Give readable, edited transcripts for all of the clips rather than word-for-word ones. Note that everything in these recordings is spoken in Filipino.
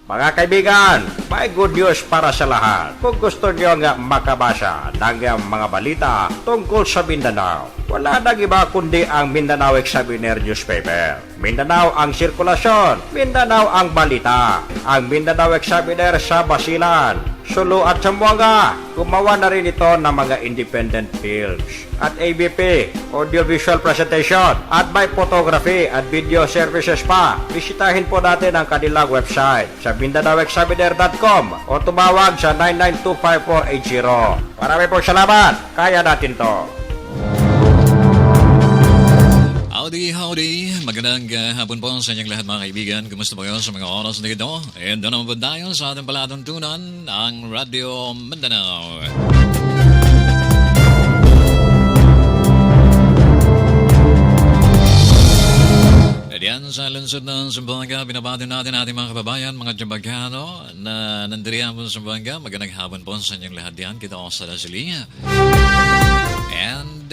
Mga kaibigan, may good news para sa lahat. Kung gusto nyo nga makabasa ng mga balita tungkol sa Mindanao, wala nang iba kundi ang Mindanao Examiner newspaper. Mindanao ang sirkulasyon, Mindanao ang balita. Ang Mindanao Examiner sa Basilan, Sulu at Zamboanga. Gumawa na rin ito ng mga independent films at ABP, audiovisual presentation, at may photography at video services pa. Bisitahin po natin ang kanilang website sa MindanaoExaminer.com o tumawag sa 9925480. Marami po salamat. Kaya natin to. Howdy. Magandang hapon po sa inyong lahat mga kaibigan. Kumusta po kayo sa mga oras na ito? And doon naman po tayo sa ating palatuntunan ang Radio Mindanao. Diyan sa lungsod ng Zamboanga, binabati natin ating mga kababayan, mga Jambagano na nandiriyan po sa Zamboanga. Magandang hapon po sa inyong lahat diyan. Kita ko sa Dasilinga. And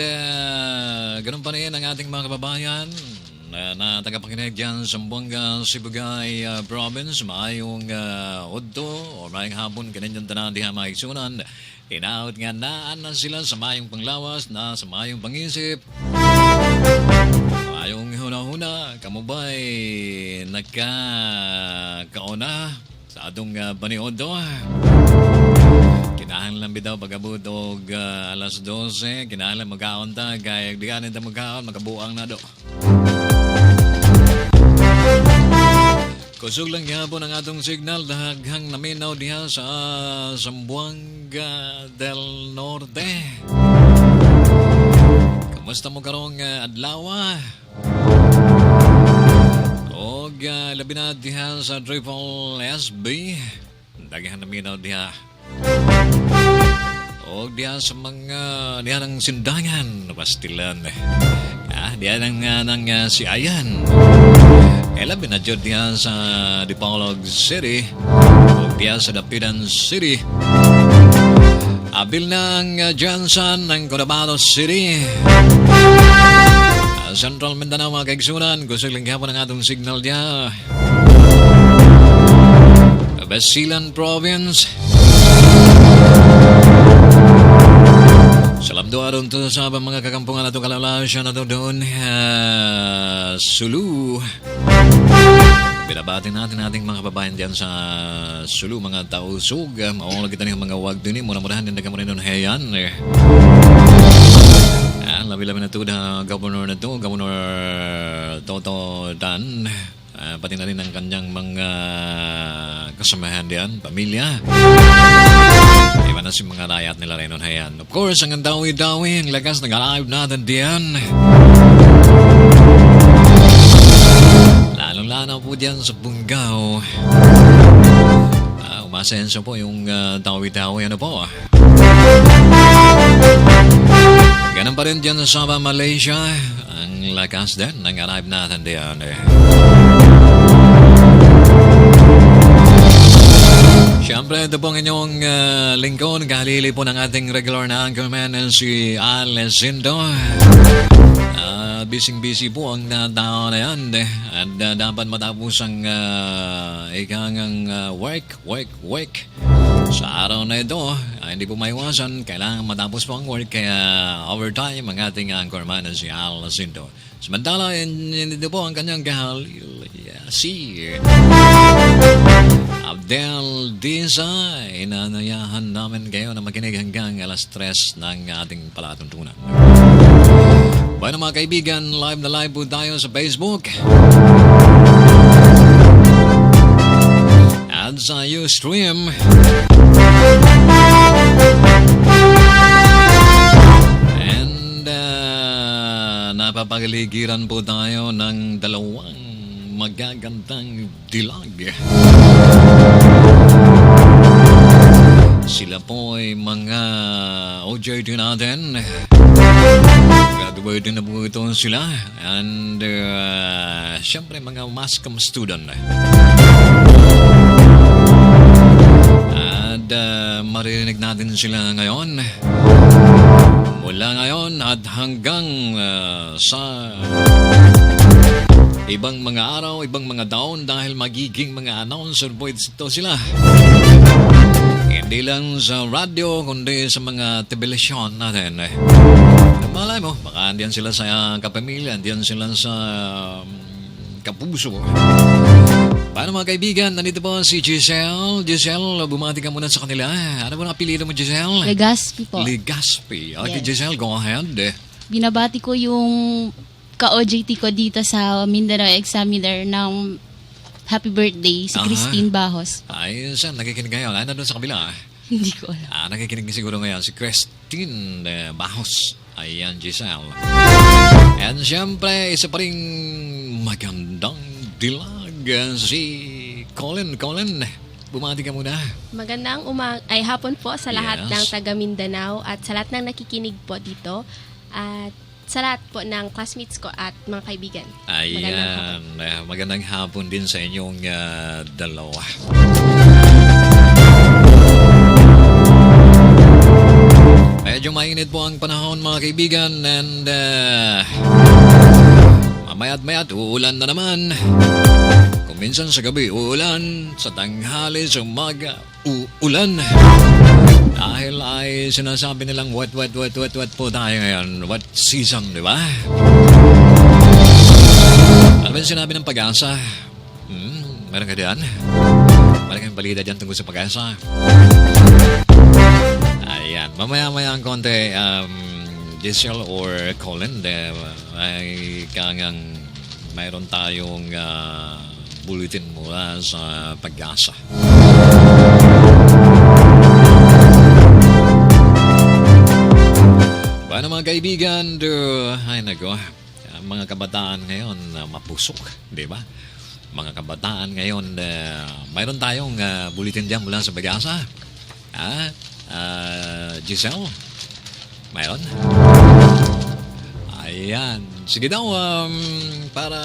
ganun pa rin ang ating mga kababayan na tagapakinig dyan sa Zamboanga, Sibugay Province. Maayong udto o maayong hapon kaninyang tanan diha maigsunan. Inaot nga naan na sila sa maayong panglawas na sa maayong pangisip. Maayong huna-huna, kamubay nagkakauna sa atong paniodo. Kinahanglan bitaw pagabot og alas 12, kinahanglan magkaunta kay di kanin ta magkaon makabuang na do. Kusog lang gihapon ang atong signal daghang naminaw diha sa Zamboanga del Norte. Kamusta mo karong adlaw? Og labi na diha sa Triple SB. Daghang naminaw diha. O diyan sa mga diyan ng sindangan pastilan diyan ng si Ayan labi na dyan diyan sa Dipolog City o diyan sa Dapitan City abil ng Johnson ng Cotabato City Central Mindanao mga kaigsunan gusto lang hapon ang atong signal diyan Basilan Province. Salam doa doon to sa mga kakampungan na ito kalalasan na doon Sulu. Binabati natin ating mga kababayan dyan sa Sulu, mga tausog. Maunga kita ng mga wag doon. Muna-murahan din na kamo rin doon hayan. Labi-labi na ito na Governor na ito, Governor Toto Dan. Pati na rin ang kanyang mga kasamahan diyan, pamilya. Iba na si mga rayat nila rin nun hayan. Of course, ang dawi-dawi, ang lakas ng alive natin diyan. Lalong-lanaw po diyan sa Bungaw. Umasenso po yung dawi-dawi, ano po. Ganun pa rin diyan sa Sabah, Malaysia. Ang lakas din ng alive natin diyan. Siyempre, ito pong inyong lingkod. Kalili po ng ating regular na anchorman si Alessindo. Busy po ang tao na yan. At dapat matapos ang ikangang work. Sa araw na ito, hindi po maiwasan. Kailangan matapos po ang work. Kaya overtime ang ating anchorman si Alessindo. Samantala, hindi po ang kanyang kahalil. Si Abdel Diza, inanayahan namin kayo na makinig hanggang alas 3 ng ating palatuntunan. Bueno mga kaibigan, live na live po tayo sa Facebook at sa Ustream. And napapagaligiran po tayo ng dalawang magagandang dilag. Sila po ay mga OJT natin. Graduate na po ito sila. And syempre mga maskam student. At maririnig natin sila ngayon. Mula ngayon at hanggang sa ibang mga araw, ibang mga taon dahil magiging mga announcer po ito sila. Hindi lang sa radyo, kundi sa mga television natin. Malay mo, baka andiyan sila sa kapamilya, andiyan sila sa kapuso. Paano mga kaibigan, nandito po si Giselle. Giselle, bumati ka muna sa kanila. Ano ba ang apelido mo, Giselle? Legaspi po. Legaspi. Okay, Yes. Giselle, go ahead. Binabati ko yung ka-OJT ko dito sa Mindanao Examiner ng happy birthday si Aha. Christine Bahos. Ayos, nakikinig ngayon. Ano doon sa kabila? Hindi ko alam. Nakikinig siguro ngayon si Christine Bahos. Ayan, Giselle. And syempre, isa pa rin magandang dilag si Colin. Colin, bumati ka muna. Magandang hapon po sa lahat Yes. ng taga Mindanao at sa lahat ng nakikinig po dito at sa lahat po ng classmates ko at mga kaibigan. Ayan, magandang hapon din sa inyong dalawa. Medyo mainit po ang panahon mga kaibigan and mamaya't uulan na naman. Kung minsan sa gabi uulan, sa tanghali, sa umaga uulan. Dahil ay sinasabi nilang wet po tayo ngayon. Wet season, di ba? Ano ba yung sinabi ng pag-asa? Meron ka diyan? Meron kang balita dyan tungkol sa pag-asa? Ayan, mamaya-maya ang konti, Giselle or Colin, ay kangang mayroon tayong bulletin mula sa pag-asa. Paano mga kaibigan, ay nago, ang mga kabataan ngayon mapusok, di ba? Mga kabataan ngayon, mayroon tayong bulletin dyan mula sa pag-asa. Giselle? Mayroon? Ayan. Sige daw, para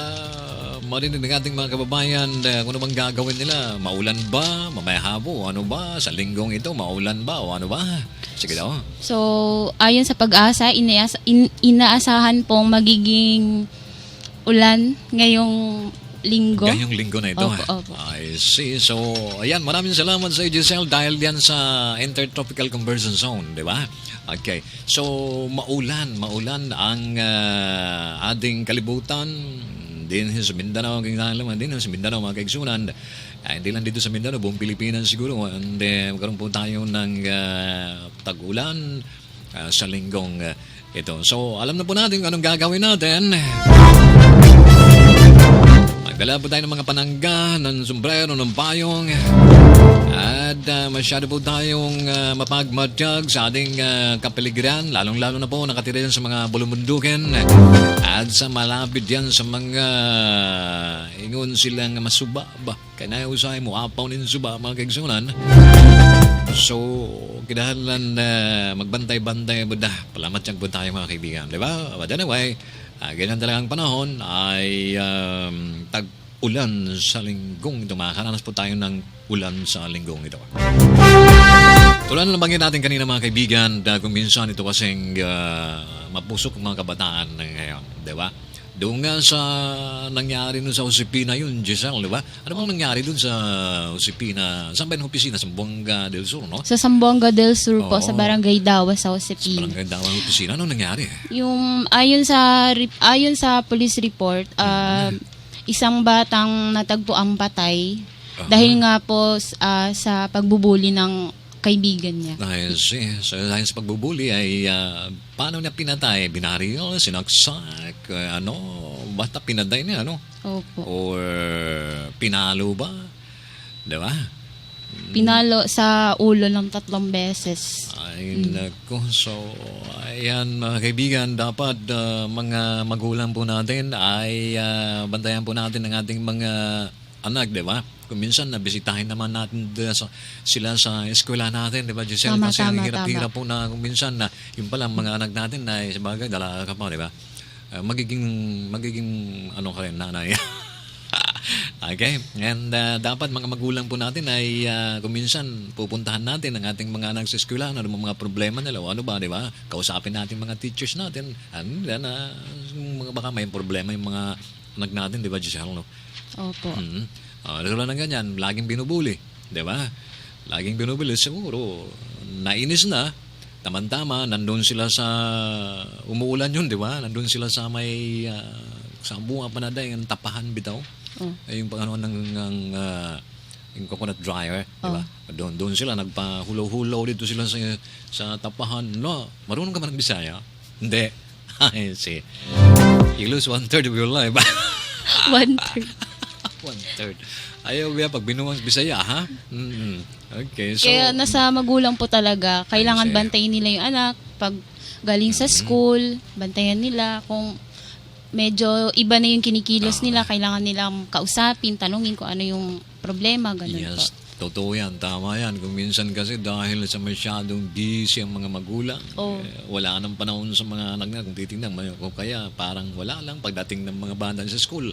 marinig ng ating mga kababayan kung ano bang gagawin nila. Maulan ba? Mamaya habo? Ano ba? Sa linggong ito, maulan ba? O ano ba? Sige daw. So, ayon sa pag-asa, inaasahan pong magiging ulan ngayong linggo. Gayong linggo na ito. Opo. I see. So, ayan, maraming salamat sa Giselle dahil yan sa Intertropical Conversion Zone, di ba? Okay. So, maulan ang ating kalibutan din sa Mindanao, din sa Mindanao, mga kaigsunan. Hindi lang dito sa Mindanao, buong Pilipinas siguro. And magkaroon po tayo ng tag-ulan sa linggong ito. So, alam na po natin kung anong gagawin natin. Magdala po tayo ng mga panangga, ng sombrero, ng payong. At masyado po tayong mapagmatyag sa ating kapaligiran. Lalong-lalo na po nakatira yan sa mga bulumundukin. At sa malapit yan sa mga ingon silang masuba. Kaya usay mo, apaw nin suba, mga kaigsunan. So, kidahalan magbantay-bantay buda. Palamatyag po tayo mga kaibigan. Diba? But anyway, ganyan talagang panahon ay tag-ulan sa linggong ito. Makakaranas po tayo ng ulan sa linggong ito. Tulad na nabanggit natin kanina mga kaibigan, kung minsan ito kasing mapusok mga kabataan ngayon. Diba? Doon nga sa nangyari nun sa Josepina yun, Giselle, di ba? Ano bang nangyari dun sa Josepina? Saan ba yung opisina? Sa Sambuanga del Sur, no? Sa Sambuanga del Sur po, Oo. sa Barangay Dawa, sa Sa Josepina. barangay Dawang opisina. Ano nangyari? Yung ayon sa police report, isang batang natagpo ang patay dahil nga po sa pagbubuli ng kaibigan niya. Dahil dahil sa pagbubuli ay paano niya pinatay? Binaril, sinaksak, basta pinaday niya, ano? Opo. Or pinalo ba? Di ba? Pinalo sa ulo ng 3 beses. Ay, nako. So, ayan mga kaibigan, dapat mga magulang po natin ay bantayan po natin ang ating mga anak, di ba? Kung minsan nabisitahin naman natin sila sa eskwela natin, di ba, Giselle? Tama, Kasi ang tama, hirap-hirap po na kung minsan na yung palang mga anak natin na sabagay, dala ka pa, di ba? Magiging ano ka rin, nanay. Okay? And dapat mga magulang po natin ay kung minsan pupuntahan natin ang ating mga anak sa eskwela, ano mga problema nila, o ano ba, di ba? Kausapin natin mga teachers natin. Baka may problema yung mga anak natin, di ba, Giselle, no? Opo. Tulad ng ganyan, laging binubuli, di ba? Laging binubuli, siguro, nainis na, tama-tama, nandun sila sa, umuulan yun, di ba? Nandun sila sa may, sa bunga panaday, ang tapahan bitaw. Ay, yung ano yung coconut dryer, di ba? Doon sila nagpahulaw-hulaw dito sila sa tapahan. No, marunong ka man ng Bisaya? Hindi. Ay, see. You lose 1/3 of your life. 1/3. 1/3. Ayaw ba pag binuwang Bisaya, ha? Okay, so Kaya nasa magulang po talaga. Kailangan Ay, bantayin nila yung anak. Pag galing sa school, bantayan nila. Kung medyo iba na yung kinikilos nila, kailangan nilang kausapin, tanungin kung ano yung problema, ganun po. yes, totoo yan, tama yan. Kung minsan kasi dahil sa masyadong busy ang mga magulang, wala nang panahon sa mga anak na. Kung titingnan, kung kaya parang wala lang pagdating ng mga bata sa school.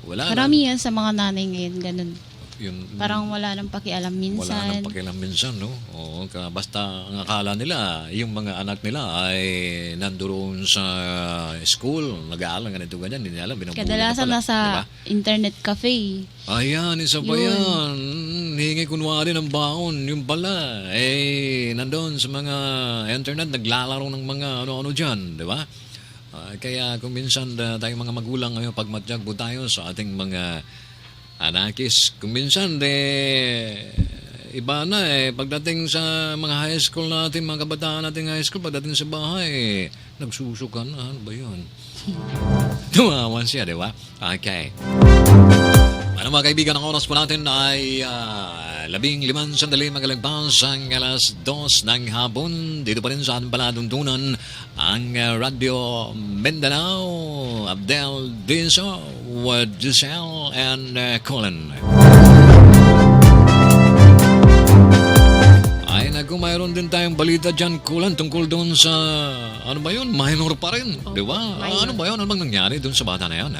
Wala lang. Karamihan sa mga nanay ngayon, ganun. Yun, Parang wala nang pakialam minsan. wala nang pakialam minsan, no? Oo, basta ang akala nila, yung mga anak nila ay nandoon sa school, nag-aaral, ganito, ganyan, hindi nila alam, binubuli Kadalasan na pala, nasa diba? internet cafe. Ayan, isa pa Yun. yan. Hingi kunwari ng baon. Yung pala, nandun sa mga internet, naglalaro ng mga ano-ano dyan, di ba? Kaya kung minsan tayong mga magulang ngayon, pagmatyag po tayo sa ating mga anakis, kung minsan, iba na pagdating sa mga high school natin, mga kabataan natin high school, pagdating sa bahay, nagsusukan na, ano ba yun? Tumawan siya, di ba? Okay. Ano mga kaibigan, ang oras po natin ay 15 sandali magalagpas ang alas 2 ng hapon. Dito pa rin sa ating palatuntunan ang Radio Mindanao. Abdel Dinso with Giselle and Colin. Ay, naku, mayroon din tayong balita dyan, Colin, tungkol doon sa, ano ba yun? Minor pa rin, di ba? minor. Ano ba yun? Ano bang nangyari doon sa bata na yun?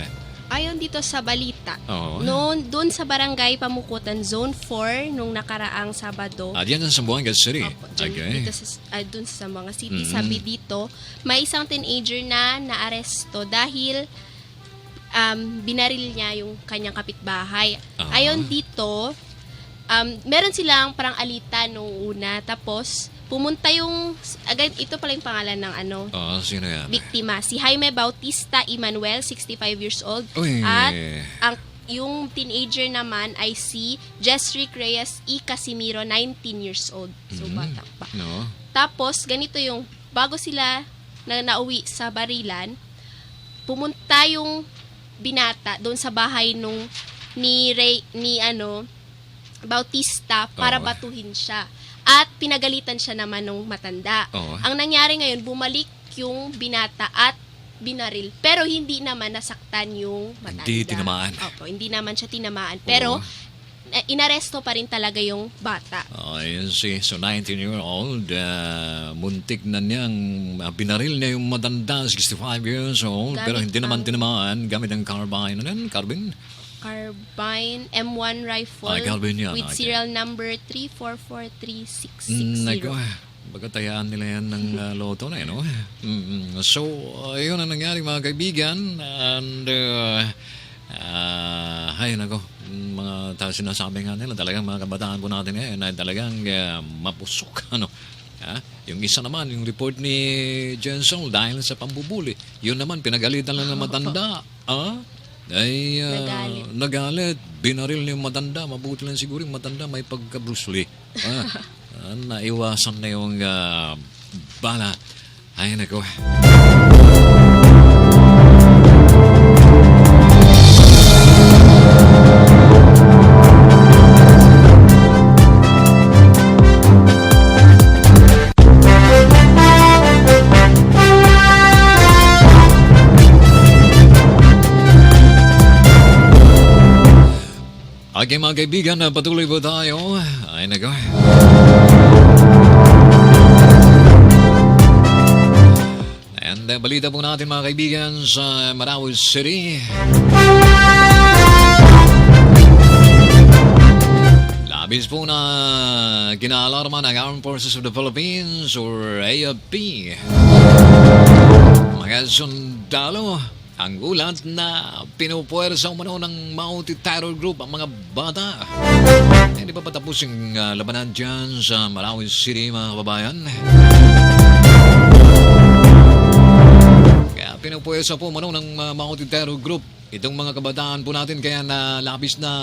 Ayon dito sa balita, Oo. doon sa barangay Pamukutan, Zone 4, nung nakaraang Sabado, Diyan sa Sambuanga City. Opo, dyan, Okay. dito dun sa mga city, sabi dito, may isang teenager na naaresto dahil binaril niya yung kanyang kapitbahay. Ah. Ayon dito, meron silang parang alitan nung una, tapos pumunta yung, agad, ito pala yung pangalan ng Sino yan? biktima, si Jaime Bautista Emmanuel, 65 years old. Uy. At yung teenager naman ay si Jesrick Reyes E. Casimiro, 19 years old. So, bata pa. No? Tapos, ganito yung, bago sila nauwi sa barilan, pumunta yung binata doon sa bahay ni Bautista para Oo. batuhin siya. At pinagalitan siya naman ng matanda. Oo. Ang nangyari ngayon, bumalik yung binata at binaril. Pero hindi naman nasaktan yung matanda. Hindi tinamaan. Opo, hindi naman siya tinamaan. Pero, inaresto pa rin talaga yung bata. Ayun si, so 19-year-old, muntik na niyang binaril niya yung matanda, 65 years old, pero hindi naman tinamaan gamit ang carbine. Ano yan? Carbine? Carbine M1 rifle Carbine yan. with Okay. serial number 3443660. Nako, pagkatayaan nila yan ng loto na yun, no? So, yun ang nangyari mga kaibigan. And, ay, nako, mga sinasabi nga nila, talagang mga kabataan po natin ngayon ay talagang mapusok, ano? Yung isa naman, yung report ni Jensen dahil sa pambubuli. Yun naman, pinagalitan lang ng matanda. Ay nagalit. Binaril niya yung matanda. Mabuti lang siguro yung matanda may pagka-Bruce Lee. Naiwasan na yung bala. Ay, nako. Okay mga kaibigan, patuloy po tayo. Ay, nako. And balita po natin mga kaibigan sa Marawi City. Labis po na kinaalarma ng Armed Forces of the Philippines or AFP. Mga sundalo ang ulat na pinupuwersa umano ng Mounted Terror Group ang mga bata. Hindi pa patapos yung labanan dyan sa Marawi City, mga kababayan. Kaya pinupuwersa po umano ng Mounted Terror Group itong mga kabataan po natin, kaya na labis na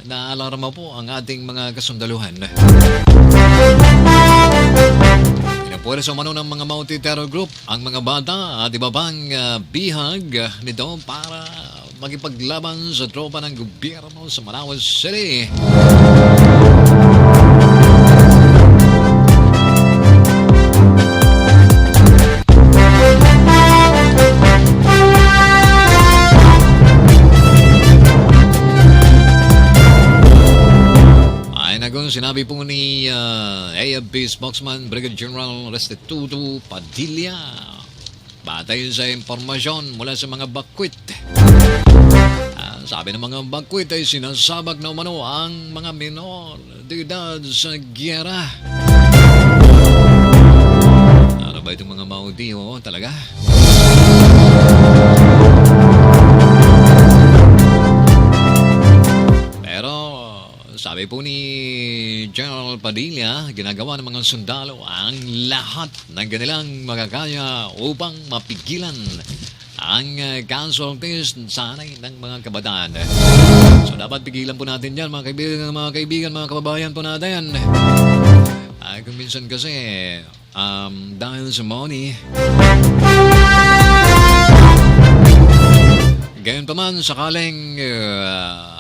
naalarma po ang ating mga kasundaluhan. Pinapuwersa umano ng mga Mounted Terror Group ang mga bata at iba pang bihag nito para makipaglaban sa tropa ng gobyerno sa Marawi City. Sinabi po ni AFP spokesman Brigadier General Restituto Padilla, batay sa impormasyon mula sa mga bakwit. Sabi ng mga bakwit ay sinasabak na umano ang mga minor de edad sa giyera. Ano ba itong mga Maudi? Oo, talaga? Sabi po ni General Padilla, ginagawa ng mga sundalo ang lahat ng kanilang magagaya upang mapigilan ang casualties sanay ng mga kabataan. So dapat pigilan po natin yan, mga kaibigan, mga kababayan po natin. Kung minsan kasi, dahil sa money, gayon pa man, sakaling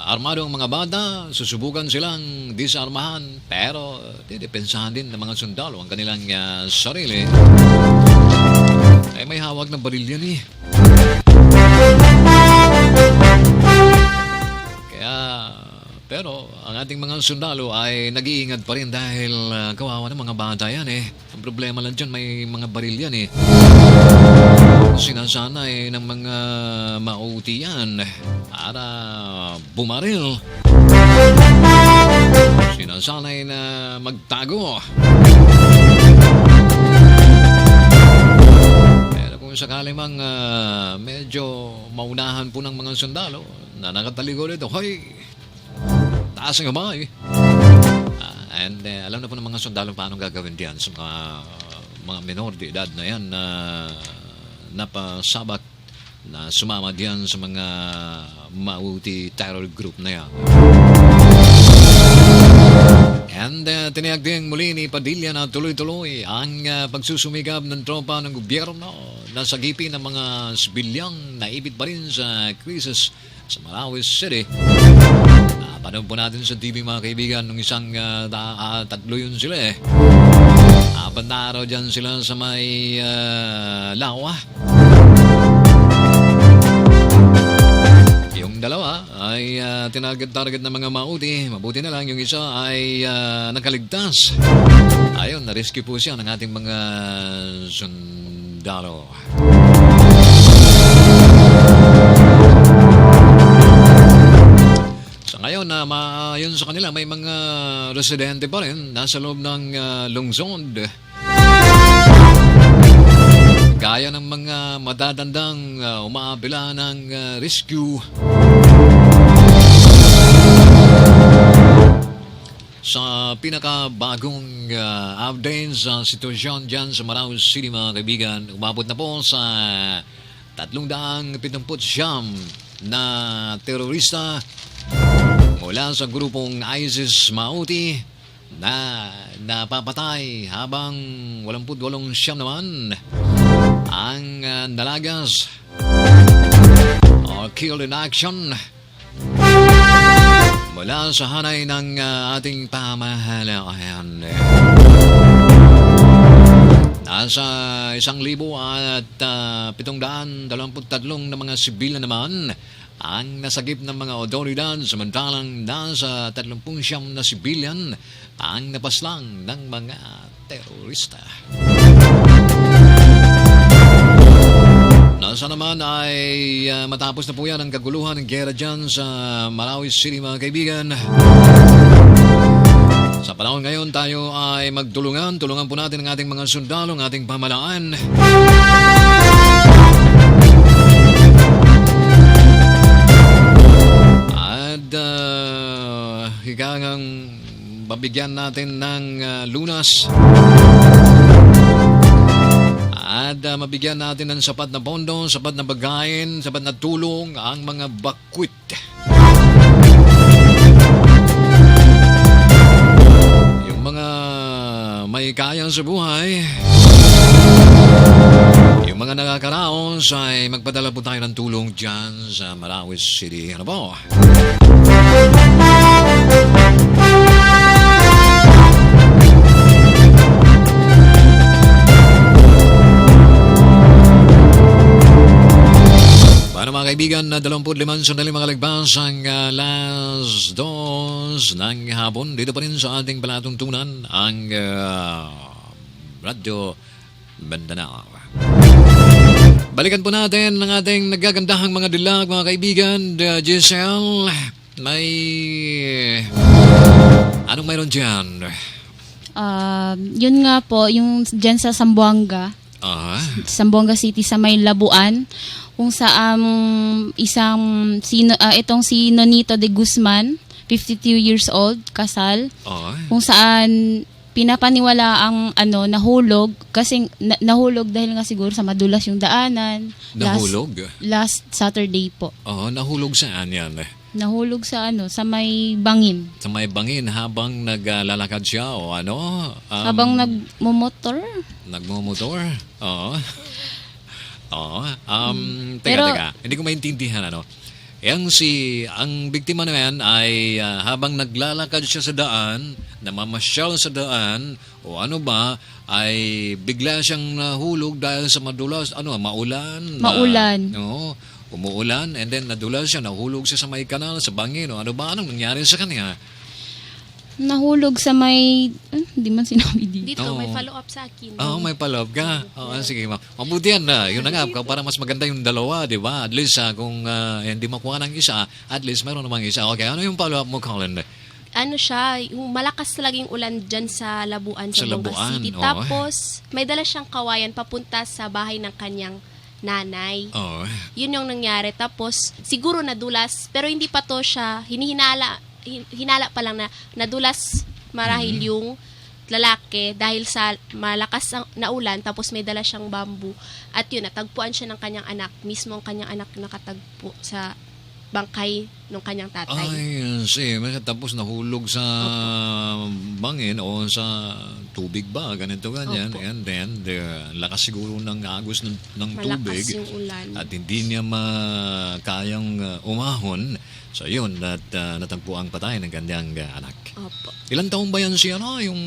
armado ang mga bata, susubukan silang disarmahan, pero didepensahan din ng mga sundalo ang kanilang sarili. May hawak ng baril yan eh. Pero ang ating mga sundalo ay nag-iingat pa rin dahil kawawa ng mga bata yan eh. Ang problema lang dyan, may mga baril yan eh. Sinasanay ng mga mauti yan para bumaril. Sinasanay na magtago. Pero kung sakali mang medyo maunahan po ng mga sundalo na nakataligo dito, hoy! Taas ang kamay. And alam na po ng mga sundalo paano gagawin diyan sa mga minor de edad na yan na napasabak na sumama diyan sa mga Mauti Terror Group na yan. And tiniyag din muli ni Padilla na tuloy-tuloy ang pagsusumikap ng tropa ng gobyerno na sagipin ng mga sibilyang naipit pa rin sa krisis sa Marawi City. Napanood po natin sa TV, mga kaibigan, nung isang tatlo yun sila eh. Apat na araw dyan sila sa may Lawa. Yung dalawa ay tinarget-target ng mga Mauti. Mabuti na lang yung isa ay nakaligtas. Ayun, na-rescue po siya ng ating mga sundalo. Ngayon, yun sa kanila, may mga residente pa rin nasa loob ng lungsod. Gaya ng mga matatandang umaapila ng rescue. Sa pinakabagong update sa sitwasyon dyan sa Marawi City, mga kaibigan, umabot na po sa 379 na terorista mula sa grupong ISIS Mauti na napapatay habang 88 naman ang nalagas or killed in action mula sa hanay ng ating pamahalaan. Nasa 1,723 na mga sibil na naman ang nasagip ng mga otoridad, samantalang nasa 30 na sibilyan ang napaslang ng mga terorista. Nasa naman ay matapos na po yan ang kaguluhan ng gera dyan sa Marawi City, mga kaibigan. Sa panahon ngayon, tayo ay magtulungan po natin ang ating mga sundalo, ang ating pamalaan. ikagang mabigyan natin ng lunas at mabigyan natin ng sapat na pondo, sapat na pagkain, sapat na tulong ang mga bakwit. Yung mga may kaya sa buhay, yung mga nakakaraos ay magpadala po tayo ng tulong dyan sa Marawi City. Ano po? Paano mga kaibigan, 25 sandali mga lagpas ang alas 2 ng hapon. Dito pa rin sa ating palatuntunan ang Radyo Mindanao. Balikan po natin ang ating nagagandahang mga dilag, mga kaibigan. Giselle, may... anong mayroon dyan? Yun nga po, yung dyan sa Zamboanga, Zamboanga City sa may Labuan, kung saan itong si Nonito de Guzman, 52 years old, kasal, kung saan pinapaniwala ang nahulog kasi nahulog dahil nga siguro sa madulas yung daanan. Nahulog? Last Saturday po. Nahulog saan yan? Nahulog sa sa may bangin. Sa may bangin habang naglalakad siya o ano? Habang nagmumotor. Nagmumotor? Oo. Oo. Teka. Hindi ko maintindihan ang biktima na yan ay habang naglalakad siya sa daan, namamasyal sa daan, o ano ba, ay bigla siyang nahulog dahil sa madulas, maulan. Maulan. Umuulan, and then nadulas siya, nahulog siya sa may kanal, sa bangin, o ano ba, anong nangyari sa kanya? Nahulog sa may... Hindi man sinabi dito. Dito, may follow-up sa akin. May follow-up ka? Sige, mabuti yan na. Yun na nga, para mas maganda yung dalawa, di ba? At least, kung hindi makuha ng isa, at least mayroon namang isa. Okay, ano yung follow-up mo, Colin? Ano siya, yung malakas talagang ulan dyan sa Labuan, Sa Zamboanga Labuan, City. Tapos, may dala siyang kawayan papunta sa bahay ng kanyang nanay. Yun yung nangyari. Tapos, siguro nadulas, pero hindi pa to siya, hinala pa lang na nadulas marahil yung lalaki dahil sa malakas na ulan, tapos may dala siyang bamboo. At yun, natagpuan siya ng kanyang anak. Mismo ang kanyang anak nakatagpo sa bangkay ng kanyang tatay. Tapos nahulog sa bangin o sa tubig ba, ganito ganyan. Opo. And then, lakas siguro ng agos ng Malakas tubig. yung ulan. At hindi niya makayang umahon. So yun, at natagpo ang patay ng kanyang anak. Opo. Ilan taong ba yan siya, yung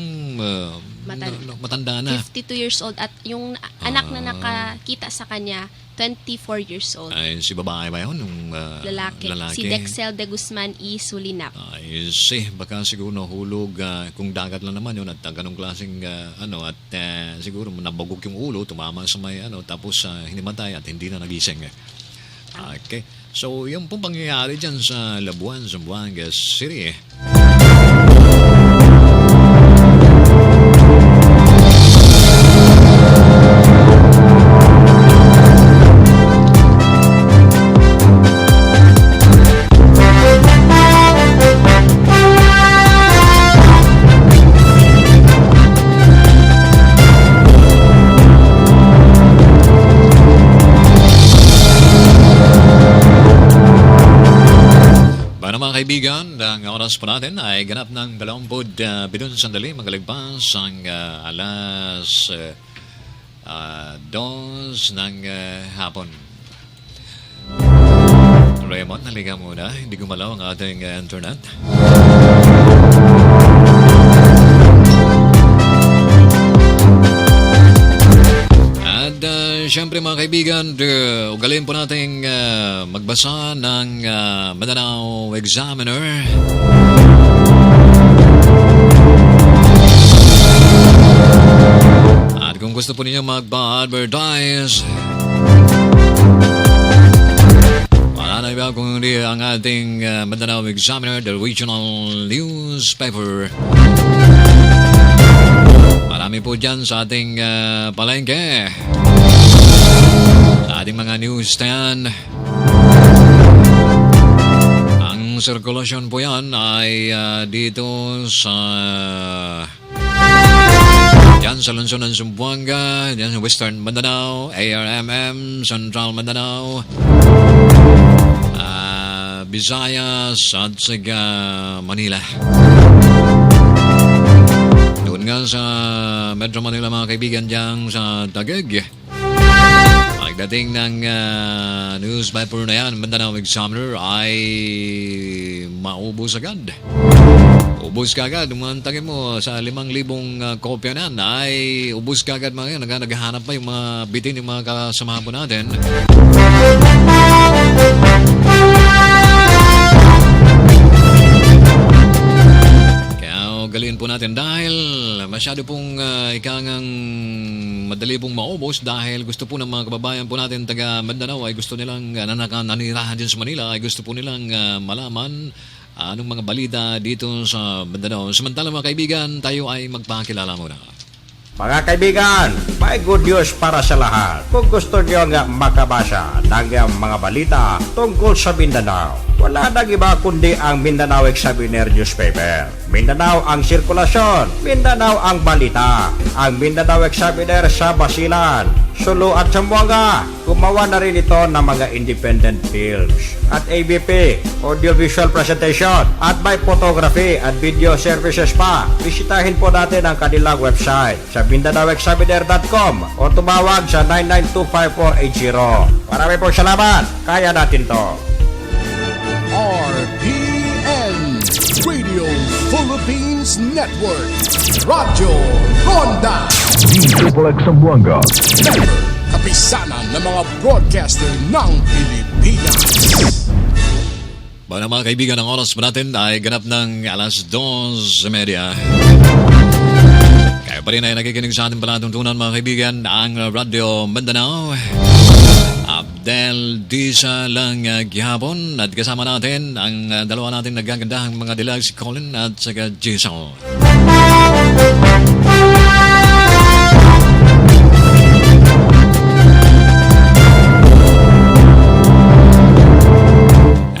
matanda na? 52 years old at yung anak na nakakita sa kanya, 24 years old. Ay, si babae ba yun? Yung, Lalaki. Si Dexel de Guzman y Sulinap. Ay, baka siguro nahulog kung dagat lang naman yun at ganong klaseng at siguro nabagok yung ulo, tumama sa may tapos hinimatay at hindi na nagising. Okay. So, yung pong pangyayari dyan sa Labuan, Zamboanga City. Mga kaibigan, ang oras po natin ay ganap ng 27 sandali, magalagpas ang alas 2 ng hapon. Raymond, halika muna. Hindi gumalaw ang ating internet. At syempre mga kaibigan, ugalin po natin magbasa ng Mindanao Examiner. At kung gusto po ninyo magpa-advertise, wala na iba kung hindi ang ating Mindanao Examiner, the regional newspaper. Marami po dyan sa ating palengke, sa ating mga newsstand. Ang ang sirkulasyon po yan ay dito sa dyan sa lungsod ng Zamboanga, dyan sa Western Mindanao, ARMM, Central Mindanao, Visayas at saka Manila. Doon nga sa Metro Manila mga kaibigan dyan sa Taguig. Pagdating ng newspaper na yan, Mindanao Examiner ay maubos agad. Ubus ka agad, umantagin mo sa 5,000 kopya na ay ubus ka agad mga yan. Naghahanap pa yung mga bitin, yung mga kasama po natin. Galiin po natin dahil masyado pong ikangang madali pong maubos dahil gusto po ng mga kababayan po natin taga Mindanao ay gusto nilang nanirahan din sa Manila ay gusto po nilang malaman anong mga balita dito sa Mindanao. Samantala mga kaibigan, tayo ay magpakilala muna. Mga kaibigan, may good news para sa lahat. Kung gusto nyo nga makabasa ng mga balita tungkol sa Mindanao, wala nang iba kundi ang Mindanao Examiner newspaper. Mindanao ang sirkulasyon, Mindanao ang balita. Ang Mindanao Examiner sa Basilan, Sulu at Zamboanga. Gumawa na rin ito ng mga independent films at ABP, audiovisual presentation at may photography at video services pa. Bisitahin po natin ang kanilang website sa MindanaoExaminer.com o tumawag sa 9925480. Marami pong salamat. Kaya natin to. RPN Radio Philippines Network Radyo Ronda D-Triple-X Zamboanga. Member Kapisanan ng mga broadcaster ng Pilipinas. Mga kaibigan, ang oras po natin ay ganap ng 2:30. Kaya pa rin ay nakikinig sa ating palatuntunan mga kaibigan ang Radio Mindanao. Abdel Disa lang gihapon at kasama natin ang dalawa natin nagagandahang mga dilag si Colin at saka Jason.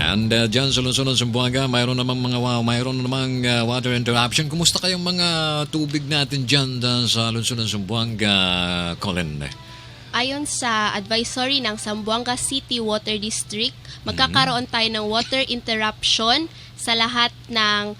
And dyan sa lungsod ng Zamboanga, mayroon namang water interruption. Kumusta kayong mga tubig natin dyan sa lungsod ng Zamboanga, Colin? Ayon sa advisory ng Zamboanga City Water District, magkakaroon tayo ng water interruption sa lahat ng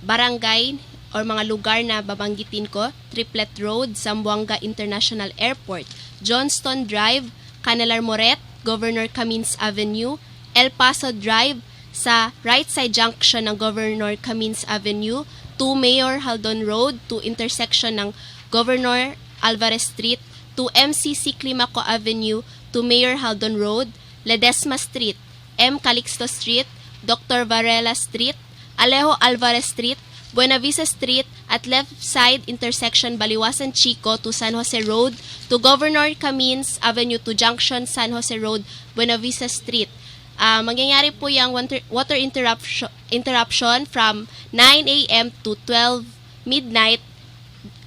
barangay or mga lugar na babanggitin ko. Triplet Road, Zamboanga International Airport, Johnston Drive, Canalar Moret, Governor Camins Avenue, El Paso Drive, sa right side junction ng Governor Camins Avenue, to Mayor Haldon Road, to intersection ng Governor Alvarez Street, to MCC Climaco Avenue, to Mayor Haldon Road, Ledesma Street, M. Calixto Street, Dr. Varela Street, Alejo Alvarez Street, Buenavista Street, at left side intersection Baliwasan Chico to San Jose Road, to Governor Camins Avenue to Junction San Jose Road, Buenavista Street. Mangyayari po yung water interruption from 9 a.m. to 12 midnight,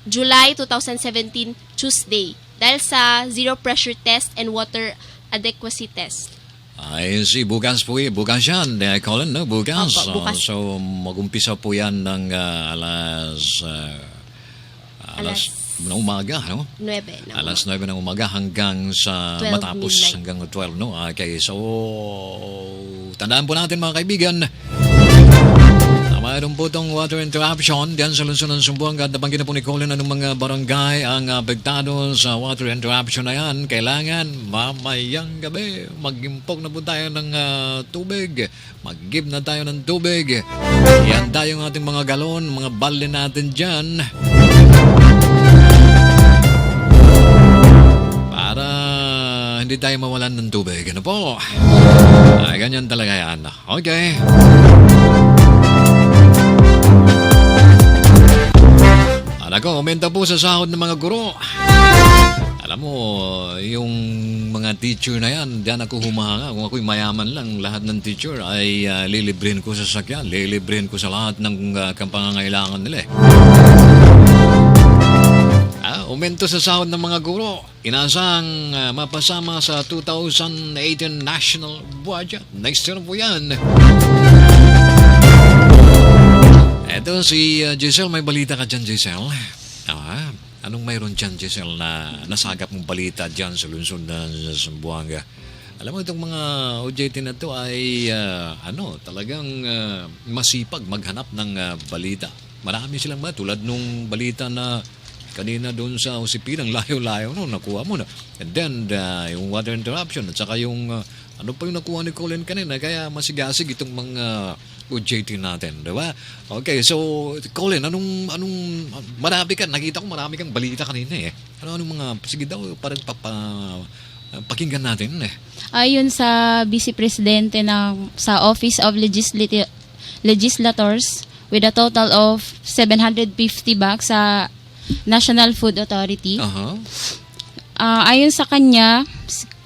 July 2017, Tuesday. Dahil sa zero pressure test and water adequacy test. Ay, bukas po bukas yan, Colin, no? Bukas. Opo, bukas. So, mag-umpisa po yan ng alas ng umaga, no? 9. Alas 9 ng umaga hanggang sa 12 matapos midnight. hanggang 12, no? Okay, so, tandaan po natin mga kaibigan, mayroon po itong water interruption diyan sa lungsod ng Zamboanga at nabanggit na po ni Colin anong mga barangay ang apektado sa water interruption na yan. Kailangan mamayang gabi mag-impok na po tayo ng tubig, mag-give na tayo ng tubig. Yan tayo ng ating mga galon, mga balde natin dyan para hindi tayo mawalan ng tubig. Ano po? Ay, ganyan talaga yan. Okay. Ako, umenta po sa sahod ng mga guro. Alam mo, yung mga teacher na yan, diyan ako humahanga. Kung ako'y mayaman lang, lahat ng teacher ay lilibrin ko sa sakyan, lilibrin ko sa lahat ng pangangailangan nila. Umento sa sahod ng mga guro. Inasang mapasama sa 2018 National Budget. Next year po yan. Ito si Giselle, may balita ka dyan, Giselle? Anong mayroon dyan, Giselle, na nasagap mong balita dyan sa lungsod ng Zamboanga? Alam mo, itong mga OJT na to ay talagang masipag maghanap ng balita. Marami silang tulad nung balita na kanina doon sa Usipilang, layo-layo, nakuha mo na. And then, yung water interruption, at saka yung, ano pa yung nakuha ni Colin kanina, kaya masigasig itong mga OJT natin, di ba? Okay, so, Colin, anong marami ka, nakita ko marami kang balita kanina eh. Anong mga, sige daw, parang pakinggan natin eh. Ayon sa Vice Presidente sa Office of Legislators, with a total of 750 bags sa National Food Authority. Ayon sa kanya,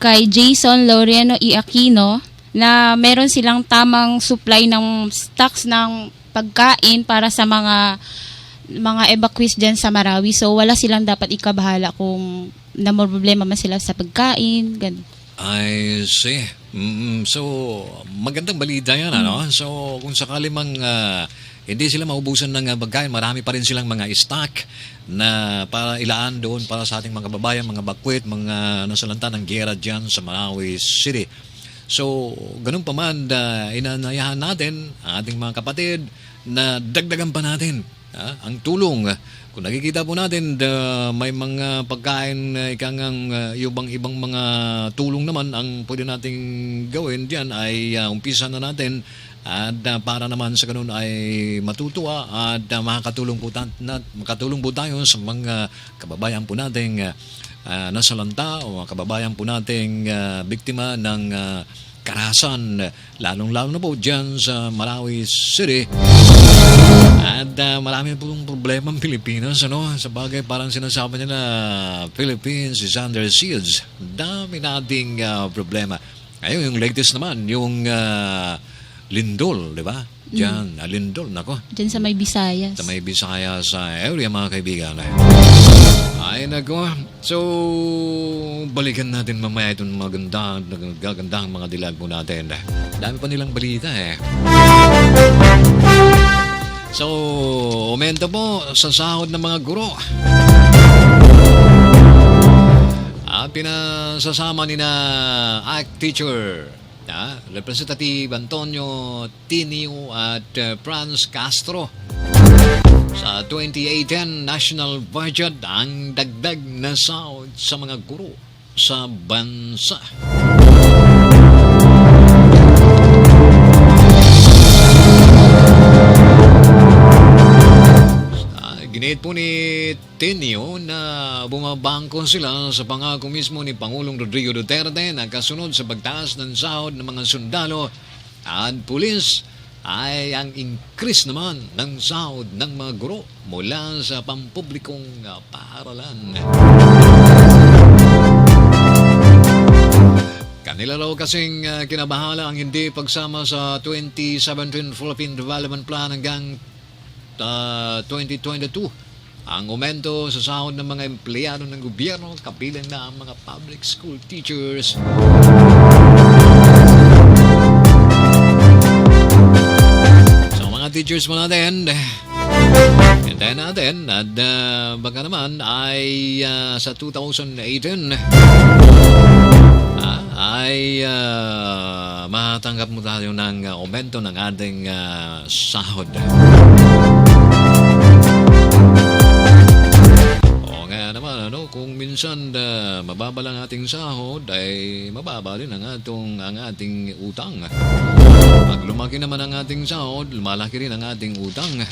kay Jason Laureano E. Aquino, na meron silang tamang supply ng stocks ng pagkain para sa mga evacuees dyan sa Marawi. So, wala silang dapat ikabahala kung problema man sila sa pagkain. Ganun. I see. So, magandang balita yan, ano? So, kung sakali mang hindi sila maubusan ng pagkain, marami pa rin silang mga stock na para ilaan doon para sa ating mga kababayan, mga bakwet, mga nasalanta ng gera dyan sa Marawi City. So, ganun pa man, inanayahan natin ang ating mga kapatid na dagdagan pa natin ang tulong. Kung nakikita po natin, may mga pagkain, ibang mga tulong naman ang pwede nating gawin diyan ay umpisa na natin at para naman sa ganun ay matutuwa at makatulong po tayo sa mga kababayan po nating nasalanta o mga kababayan po nating biktima ng karahasan, lalong-lalo na po dyan sa Marawi City. At marami pong problema ang Pilipinas, sa bagay parang sinasabi nila Philippines is under siege. Dami nating problema. Ayun, yung latest naman, yung lindol, di ba? Diyan, lindol, nako. Diyan sa may Visayas. Sa may Visayas area, mga kaibigan. Ay, nako. So, balikan natin mamaya itong magagandang mga dilag po natin. Dami pa nilang balita eh. So, aumento po sa sahod ng mga guro. Pinasasama ni na ACT teacher, Representative Antonio Tinio at Franz Castro. Sa 2018 national budget ang dagdag na sahod sa mga guro sa bansa. Ginit po ni Tinio na bumabangko sila sa pangako mismo ni Pangulong Rodrigo Duterte na kasunod sa pagtaas ng sahod ng mga sundalo at pulis ay ang increase naman ng sahod ng mga guro mula sa pampublikong paaralan. Kanila raw kasing kinabahala ang hindi pagsama sa 2017 Philippine Development Plan hanggang 2022. Ang aumento sa sahod ng mga empleyado ng gobyerno, kabilang na ang mga public school teachers. So mga teachers mo natin, hintayin natin at baka naman ay sa 2018 ay matanggap mo tayo ng aumento ng ating sahod. O nga naman, kung minsan mababa lang ating sahod, ay mababa din ang ating utang. Pag lumaki naman ang ating sahod, lumalaki rin ang ating utang.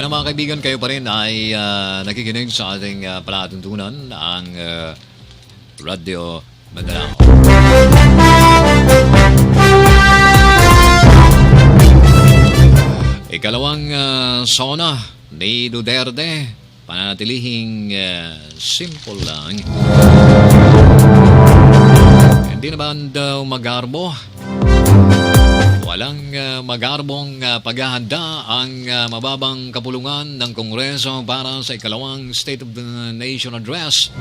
Mga kaibigan, kayo pa rin ay nakikinig sa ating palatuntunan ang Radio Mindanao. Ikalawang sona ni Duterte, panatilihing simple lang. Hindi naman daw magarbo. Walang magarbong paghahanda ang mababang kapulungan ng Kongreso para sa ikalawang State of the Nation Address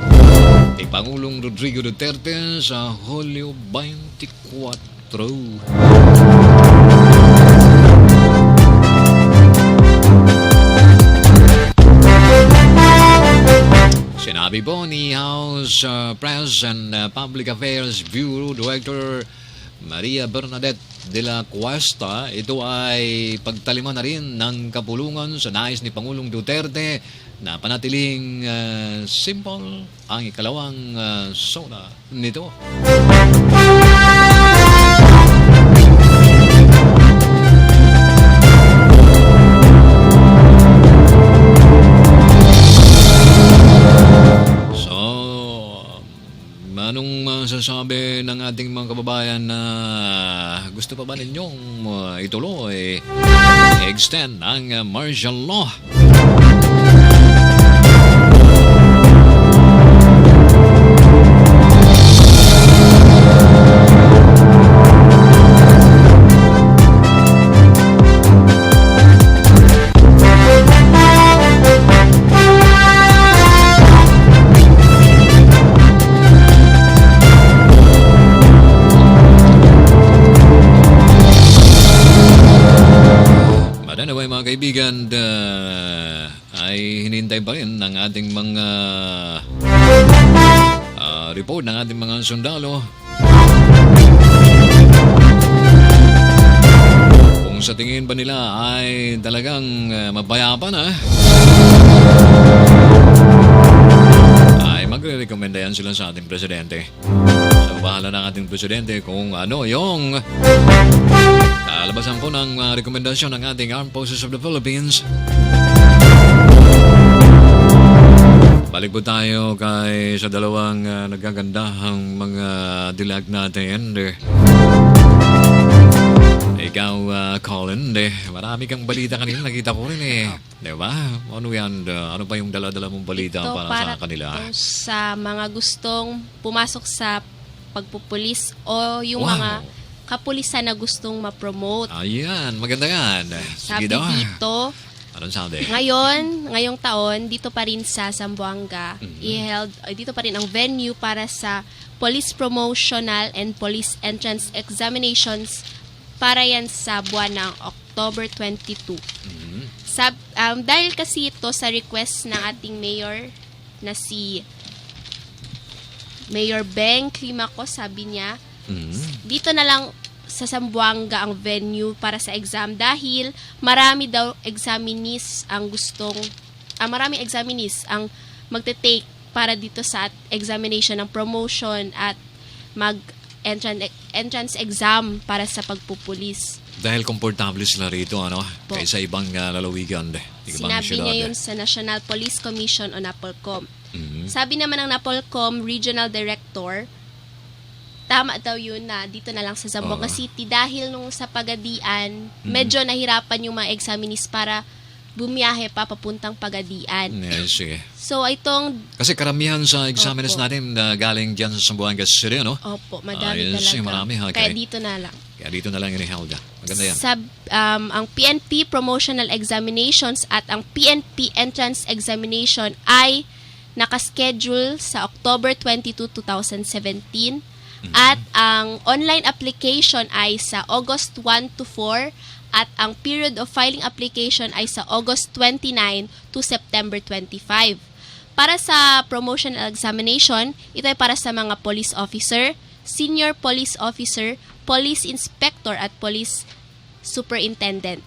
ni Pangulong Rodrigo Duterte sa Hulyo 24. Sinabi po ni House Press and Public Affairs Bureau Director Maria Bernadette de la Cuesta, ito ay pagtaliman na rin ng kapulungan sa nais ni Pangulong Duterte na panatiling simple ang ikalawang sona nito. Anong masasabi ng ating mga kababayan na gusto pa ba ninyong ituloy, extend ang martial law? Anyway, mga kaibigan, ay hinihintay pa rin ng ating mga report ng ating mga sundalo. Kung sa tingin ba nila ay talagang mapayapa na, ay magre-recommenda yan sila sa ating presidente. So, bahala ng ating presidente kung ano yung labasan po ng rekomendasyon ng ating Armed Forces of the Philippines. Balik po tayo sa dalawang nagagandahang mga dilag natin. Ikaw, Colin, marami kang balita kanina. Nakita ko rin Diba? Ano yan? Ano pa yung dala-dala mong balita para sa kanila? Ito sa mga gustong pumasok sa pagpupulis o yung mga kapulisan na gustong ma-promote. Ayan, maganda yan. Sabi dito, anong sabi? ngayong taon, dito pa rin sa Zamboanga, dito pa rin ang venue para sa Police Promotional and Police Entrance Examinations para yan sa buwan ng October 22. Dahil kasi ito sa request ng ating mayor na si Mayor Beng Climaco, sabi niya, dito na lang sa Zamboanga ang venue para sa exam dahil marami daw examinees ang maraming examinees ang magte-take para dito sa examination ng promotion at entrance exam para sa pagpupulis. Dahil komportable sila rito, kaysa ibang lalawigan. Sinabi niya yun sa National Police Commission o NAPOLCOM. Sabi naman ng NAPOLCOM Regional Director, tama daw yun na dito na lang sa Zamboanga City dahil nung sa Pagadian, medyo nahirapan yung mga examinees para bumiyahe pa papuntang Pagadian. Yes, sige. So, kasi karamihan sa examiners natin galing dyan sa Zamboanga City, Opo, madami talaga. Marami, Kaya dito na lang. Kaya dito na lang iniheld. Maganda yan. Ang PNP Promotional Examinations at ang PNP Entrance Examination ay nakaschedule sa October 22, 2017. At ang online application ay sa August 1 to 4 at ang period of filing application ay sa August 29 to September 25. Para sa promotional examination, ito ay para sa mga police officer, senior police officer, police inspector at police superintendent.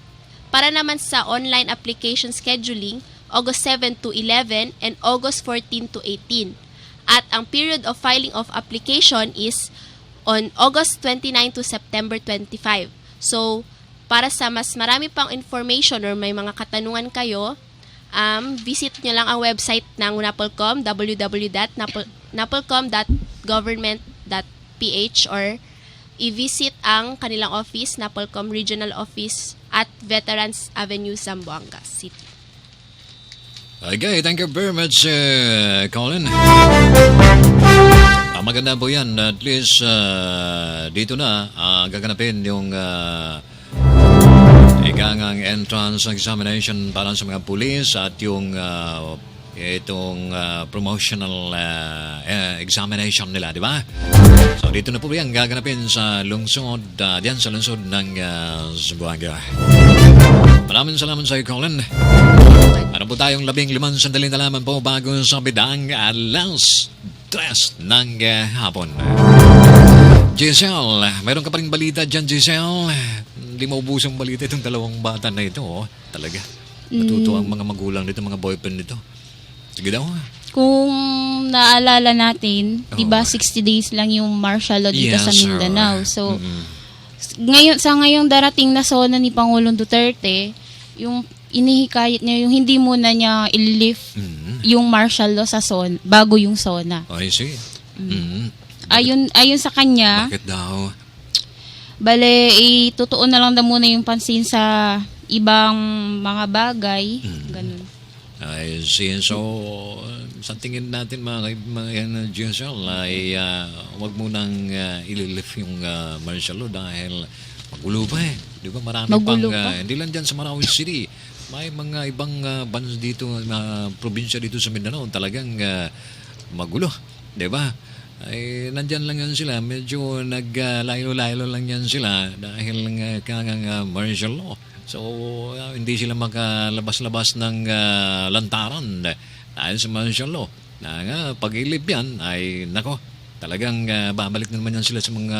Para naman sa online application scheduling, August 7 to 11 and August 14 to 18. At ang period of filing of application is on August 29 to September 25. So, para sa mas marami pang information or may mga katanungan kayo, visit nyo lang ang website ng NAPOLCOM, www.napolcom.gov napolcomgovernment.ph or i-visit ang kanilang office, Napolcom Regional Office at Veterans Avenue, Zamboanga City. Okay, thank you very much, Colin. Maganda po yan. At least, dito na, gaganapin yung ikangang entrance examination para sa mga pulis at yung itong promotional examination nila, di ba? So, dito na po yan gaganapin sa lungsod, diyan sa lungsod ng Zamboanga. Maraming salamat sa iyo, Colin. Ano po tayong 15 sandali na lamang po bago sa bidang alas 3 ng hapon. Giselle, mayroon ka pa rin balita dyan, Giselle? Hindi maubos ang balita itong dalawang bata na ito. Oh. Talaga. Matuto ang mga magulang nito, mga boyfriend nito. Sige daw. Kung naalala natin, di ba 60 days lang yung martial law dito sa Mindanao. So, ngayong darating na SONA ni Pangulong Duterte, yung inihikayat niya, yung hindi muna niya i-lift yung martial law sa SONA, bago yung SONA. I see. Ayon sa kanya, Bakit daw? bale, totoo na lang na muna yung pansin sa ibang mga bagay. Ganun. I see. So, sa tingin natin mga Giselle, ay wag mo nang ililift yung martial law dahil magulo pa eh. Di ba? Marami Magulo pang, pa. hindi lang dyan sa Marawi City. May mga ibang bands dito, probinsya dito sa Mindanao, talagang magulo. Di ba? Ay, nandyan lang yan sila. Medyo naglayo-layo lang yan sila dahil kangang martial law. So, hindi sila makalabas-labas ng lantaran dahil sa martial law. Pag-ilip yan, ay nako, talagang babalik na naman yan sila sa mga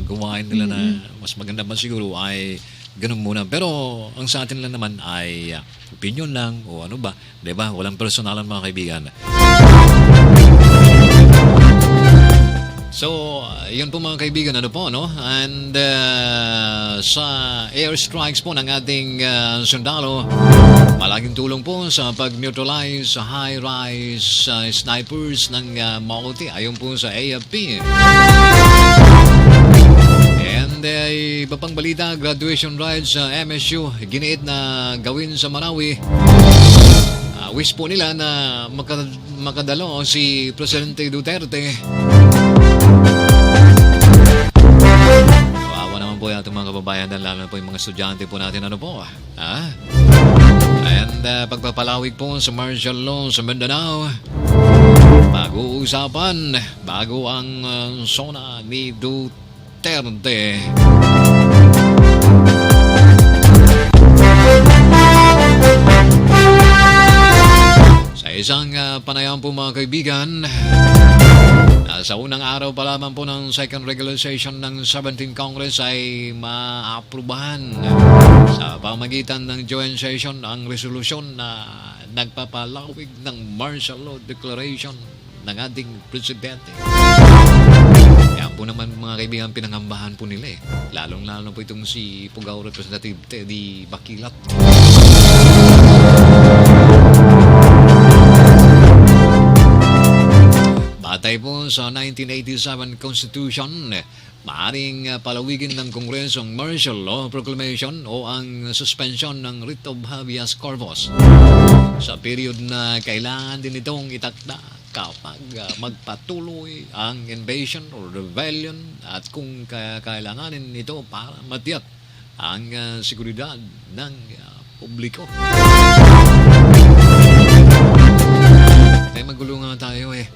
gawain nila na mas maganda ba siguro ay ganun muna. Pero ang sa atin lang naman ay opinion lang o ano ba, di ba? Walang personalan mga kaibigan. So, yun po mga kaibigan, ano po, no? And sa airstrikes po ng ating sundalo, malaking tulong po sa pag-neutralize sa high-rise snipers ng Maute, ayon po sa AFP. And iba pang balita, graduation rides sa MSU, giniit na gawin sa Marawi. Wish po nila na makadalo si Presidente Duterte. Kawawa naman po yung mga kababayan, lalo na po yung mga estudyante po natin, ano po. And pagpapalawig po sa martial law sa Mindanao, pag-uusapan bago ang SONA ni Duterte. Sa isang panayam po mga kaibigan, sa unang araw pa lamang po ng second regularization ng 17th Congress ay maaprubahan sa pamagitan ng joint session ang resolusyon na nagpapalawig ng martial law declaration ng ating presidente. Yan po naman mga kaibigan pinangambahan po nila eh. Lalong-lalo po itong si Pugaw Representative Teddy Bakilat. Batay po sa 1987 Constitution, maaring palawigin ng Kongreso ang martial law proclamation o ang suspension ng writ of habeas corpus sa period na kailangan din itong itakda kapag magpatuloy ang invasion or rebellion at kung kailanganin ito para matiyak ang seguridad ng publiko. Magulo nga tayo eh.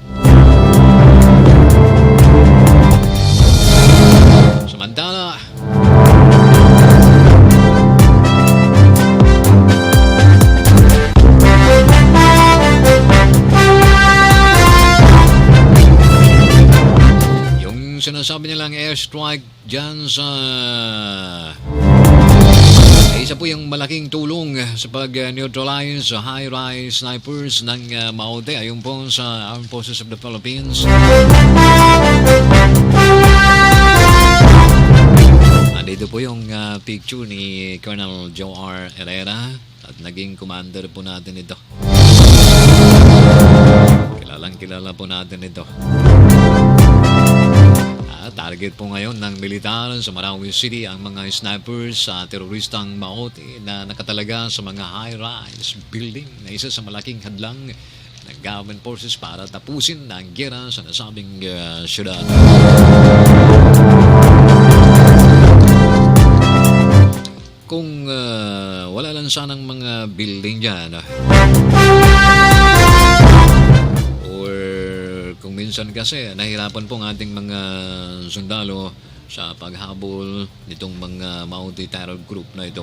Samantala, yung sinasabi nilang airstrike dyan sa isa po yung malaking tulong sa pag-neutralize sa high-rise snipers ng Maute ayon po sa Armed Forces of the Philippines. Andito po yung picture ni Colonel Joe R. Herrera at naging commander po natin ito. Kilalang kilala po natin ito. Target po ngayon ng militar sa Marawi City ang mga snipers sa teroristang Maote na nakatalaga sa mga high-rise building na isa sa malaking hadlang ng government forces para tapusin ang gera sa nasabing syudad. Kung wala lang sanang mga building dyan, or kung minsan kasi nahirapan po ang ating mga sundalo sa paghabol nitong mga multi-terror group na ito.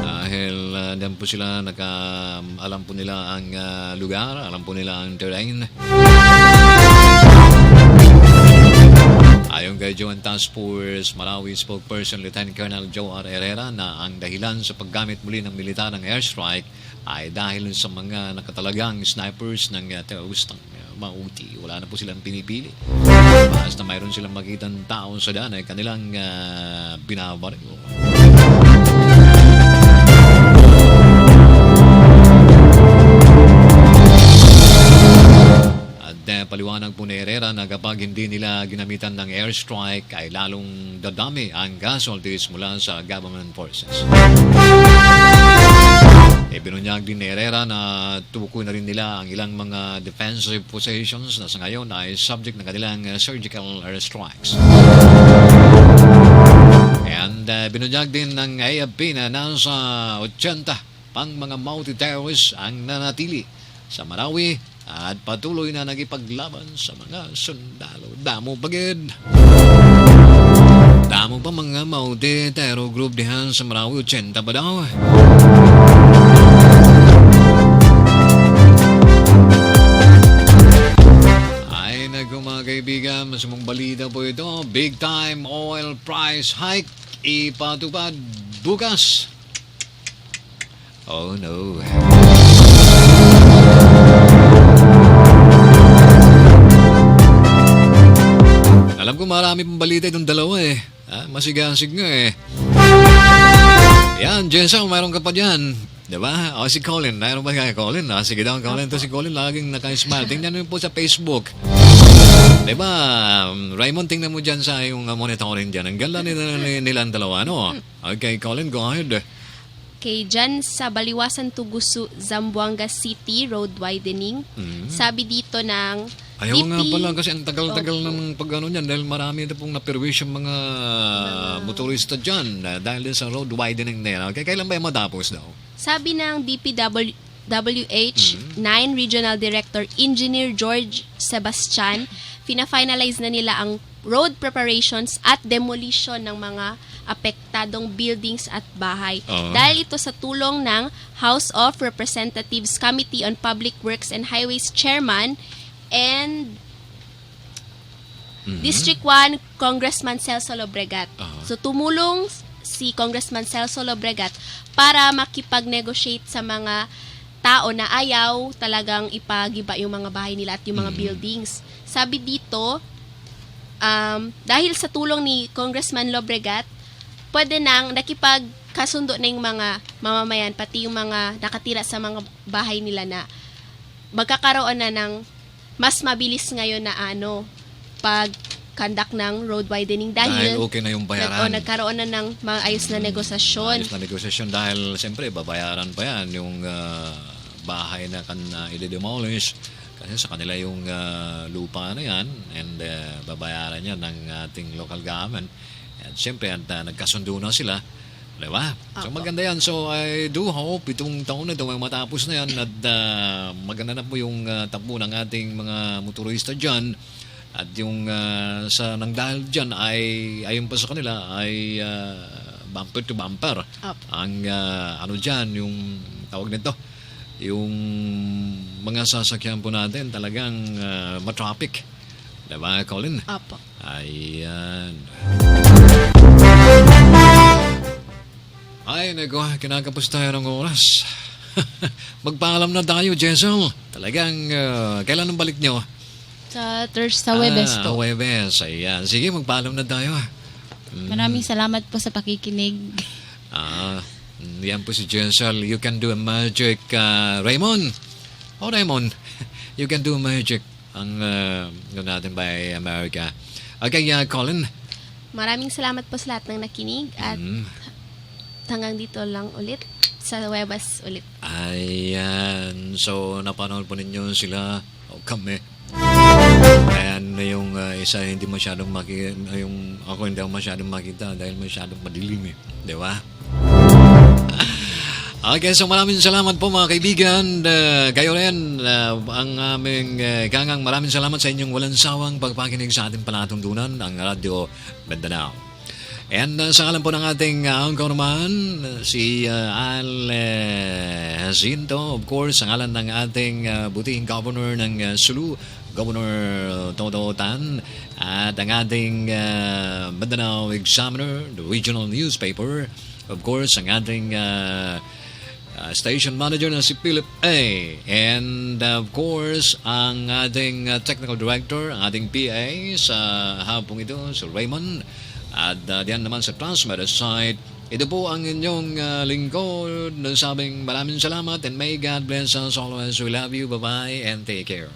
Dahil diyan po sila alam po nila ang lugar, alam po nila ang terrain. Ayon kay Joint Task Force Marawi spokesperson Lieutenant Colonel Joe R. Herrera na ang dahilan sa paggamit muli ng militar ng airstrike ay dahil sa mga nakatalagang snipers ng teroristang Maote. Wala na po silang pinipili. Basta mayroon silang makitang tao sa daan ay kanilang binabaril. Paliwanag po ni Herrera na kapag hindi nila ginamitan ng airstrike ay lalong dadami ang casualties mula sa government forces. Binunyag din ni Herrera na tukoy na rin nila ang ilang mga defensive positions na sa ngayon ay subject ng kanilang surgical airstrikes. And binunyag din ng AFP na nasa 80 pang mga multi-terrorists ang nanatili sa Marawi at patuloy na nagipaglaban sa mga sundalo. Damo bagid. Damo pa mga multi-terror group dihan sa Marawi. 80 pa daw. Ay naku mga kaibigan, masamang balita po ito. Big time oil price hike ipatupad bukas. Oh no. Alam ko marami pang balita itong dalawa eh. Masigasig nga eh. Yan, Jensen, mayroon ka pa dyan. Diba? O si Colin, mayroon ba kaya Colin? Sige daw, Colin. Ito si Colin, laging naka-smile. Tingnan mo po sa Facebook. Diba? Raymond, tingnan mo dyan sa yung monitoring dyan. Ang ganda nilang dalawa, no? Okay, Colin, go ahead. Kay dyan sa Baliwasan Tugusu, Zamboanga City, road widening. Sabi dito ng Ayaw nga pala kasi ang tagal-tagal ng pag-ano niyan dahil marami na pong napirwish yung mga motorista dyan dahil din sa road widening na yan. Okay, kailan ba yung matapos daw? Sabi ng DPWH 9 Regional Director Engineer George Sebastian, fina-finalize na nila ang road preparations at demolition ng mga apektadong buildings at bahay. Dahil ito sa tulong ng House of Representatives Committee on Public Works and Highways Chairman and District 1 Congressman Celso Lobregat. So tumulong si Congressman Celso Lobregat para makipag-negotiate sa mga tao na ayaw talagang ipagiba yung mga bahay nila at yung mga buildings. Sabi dito, dahil sa tulong ni Congressman Lobregat, pwede nang nakipagkasundo na yung mga mamamayan, pati yung mga nakatira sa mga bahay nila na magkakaroon na ng mas mabilis ngayon na pag-conduct ng road widening dahil okay na yung bayaran. Nagkaroon na ng maayos na negosasyon. Maayos na negosasyon dahil siyempre babayaran pa yan yung bahay na i-demolish kasi sa kanila yung lupa na yan and babayaran yan ng ating local government. At siyempre nagkasundo na sila. Diba? So maganda yan. So I do hope itong taon na ito matapos na yan at maganda na po yung takbo ng ating mga motorista dyan at yung sa nang dahil dyan ay ayon pa sa kanila ay bumper to bumper. Ang dyan yung tawag nito yung mga sasakyan po natin talagang matraffic. Diba, Colin? Apo. Ayan. Ay, kinakapos tayo ng oras. Magpaalam na tayo, Jessel. Talagang, kailan ang balik nyo? Sa Webes po. Webes, ayan. Sige, magpaalam na tayo. Maraming salamat po sa pakikinig. Yan po si Jessel. You can do a magic, Raymond. Raymond, you can do a magic. ang natin by America. Okay, Colin. Maraming salamat po sa lahat ng nakinig at hanggang dito lang ulit sa Webas ulit. Ayan. So, napanood po ninyo sila o kami. Ayan, yung isa hindi masyadong makita, yung ako hindi ako masyadong makita dahil masyadong madilim eh. Di ba? Okay, so maraming salamat po mga kaibigan. Kayo rin, ang aming gangang maraming salamat sa inyong walang sawang pagpakinig sa ating palatuntunan, ang Radyo Mindanao. And sa ngalan po ng ating angkor naman, si Al Jacinto, of course, sa ngalan ng ating butihing governor ng Sulu, Governor Todo Tan, at ang ating Mindanao Examiner, the regional newspaper, of course, ang ating station manager na si Philip A. And of course, ang ating technical director, ang ating PA sa hapong ito, si Raymond. At diyan naman sa transmitter side, ito po ang inyong lingkod na sabing maraming salamat and may God bless us always. We love you. Bye-bye and take care.